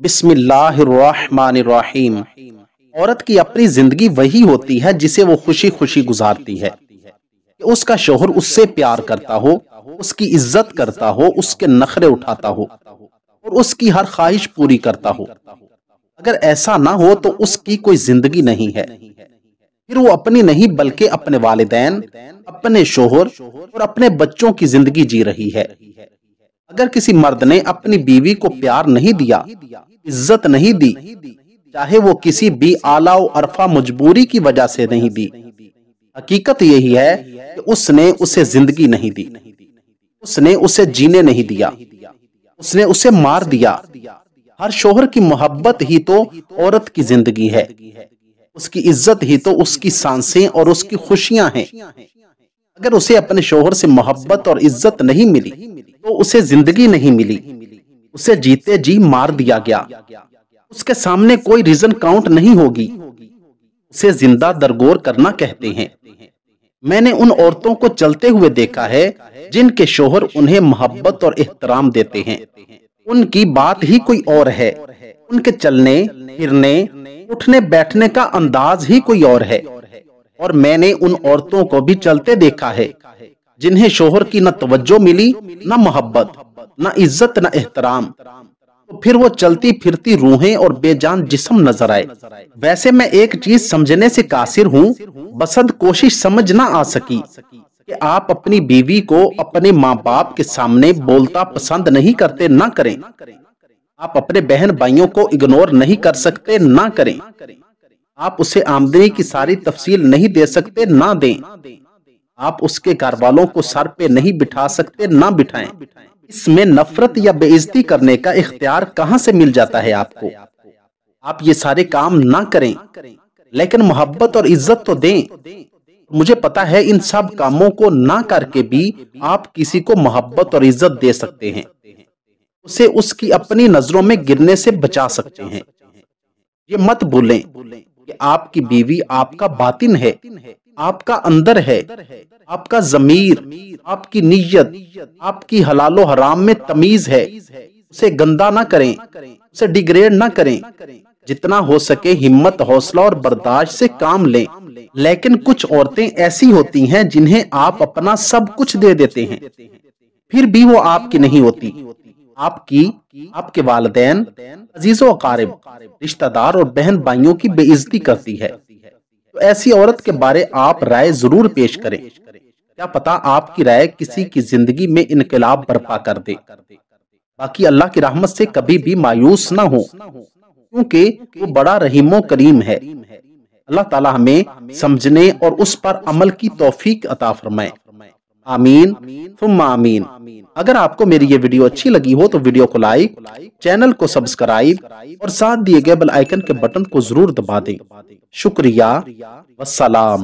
بسم اللہ الرحمن الرحیم۔ عورت کی اپنی زندگی وہی ہوتی ہے جسے وہ خوشی خوشی گزارتی ہے کہ اس کا شوہر اس سے پیار کرتا ہو، اس کی عزت کرتا ہو، اس کے نخرے اٹھاتا ہو اور اس کی ہر خواہش پوری کرتا ہو۔ اگر ایسا نہ ہو تو اس کی کوئی زندگی نہیں ہے، پھر وہ اپنی نہیں بلکہ اپنے والدین، اپنے شوہر اور اپنے بچوں کی زندگی جی رہی ہے۔ اگر کسی مرد نے اپنی بیوی کو پیار نہیں دیا، عزت نہیں دی، چاہے وہ کسی بھی اعلیٰ و عرفہ مجبوری کی وجہ سے نہیں دی، حقیقت یہی ہے کہ اس نے اسے زندگی نہیں دی، اس نے اسے جینے نہیں دیا، اس نے اسے مار دیا۔ ہر شوہر کی محبت ہی تو عورت کی زندگی ہے، اس کی عزت ہی تو اس کی سانسیں اور اس کی خوشیاں ہیں۔ اگر اسے اپنے شوہر سے محبت اور عزت نہیں ملی تو اسے زندگی نہیں ملی، اسے جیتے جی مار دیا گیا، اس کے سامنے کوئی ریزن کاؤنٹ نہیں ہوگی، اسے زندہ درگور کرنا کہتے ہیں۔ میں نے ان عورتوں کو چلتے ہوئے دیکھا ہے جن کے شوہر انہیں محبت اور احترام دیتے ہیں، ان کی بات ہی کوئی اور ہے، ان کے چلنے پھرنے اٹھنے بیٹھنے کا انداز ہی کوئی اور ہے۔ اور میں نے ان عورتوں کو بھی چلتے دیکھا ہے جنہیں شوہر کی نہ توجہ ملی، نہ محبت، نہ عزت، نہ احترام، تو پھر وہ چلتی پھرتی روحیں اور بے جان جسم نظر آئے۔ ویسے میں ایک چیز سمجھنے سے قاصر ہوں، بسد کوشش سمجھ نہ آ سکی کہ آپ اپنی بیوی کو اپنے ماں باپ کے سامنے بولتا پسند نہیں کرتے، نہ کریں۔ آپ اپنے بہن بھائیوں کو اگنور نہیں کر سکتے، نہ کریں۔ آپ اسے آمدنی کی ساری تفصیل نہیں دے سکتے، نہ دیں۔ آپ اس کے گھر والوں کو سر پہ نہیں بٹھا سکتے، نہ بٹھائیں۔ اس میں نفرت یا بے عزتی کرنے کا اختیار کہاں سے مل جاتا ہے آپ کو؟ آپ یہ سارے کام نہ کریں لیکن محبت اور عزت تو دیں۔ مجھے پتا ہے ان سب کاموں کو نہ کر کے بھی آپ کسی کو محبت اور عزت دے سکتے ہیں، اسے اس کی اپنی نظروں میں گرنے سے بچا سکتے ہیں۔ یہ مت بھولیں کہ آپ کی بیوی آپ کا باطن ہے، آپ کا اندر ہے، آپ کا ضمیر، آپ کی نیت، آپ کی حلال و حرام میں تمیز ہے۔ اسے گندا نہ کریں، اسے ڈیگریڈ نہ کریں۔ جتنا ہو سکے ہمت، حوصلہ اور برداشت سے کام لیں۔ لیکن کچھ عورتیں ایسی ہوتی ہیں جنہیں آپ اپنا سب کچھ دے دیتے ہیں، پھر بھی وہ آپ کی نہیں ہوتی۔ آپ کے والدین، عزیز و اقارب، رشتہ دار اور بہن بھائیوں کی بے عزتی کرتی ہے۔ تو ایسی عورت کے بارے آپ رائے ضرور پیش کریں، کیا پتا آپ کی رائے کسی کی زندگی میں انقلاب برپا کر دے۔ باقی اللہ کی رحمت سے کبھی بھی مایوس نہ ہو، کیونکہ وہ بڑا رحیم و کریم ہے۔ اللہ تعالی ہمیں سمجھنے اور اس پر عمل کی توفیق عطا فرمائے، آمین ثم آمین۔ اگر آپ کو میری یہ ویڈیو اچھی لگی ہو تو ویڈیو کو لائک، چینل کو سبسکرائب اور ساتھ دیے گئے بیل آئیکن کے بٹن کو ضرور دبا دیں۔ شکریہ، والسلام۔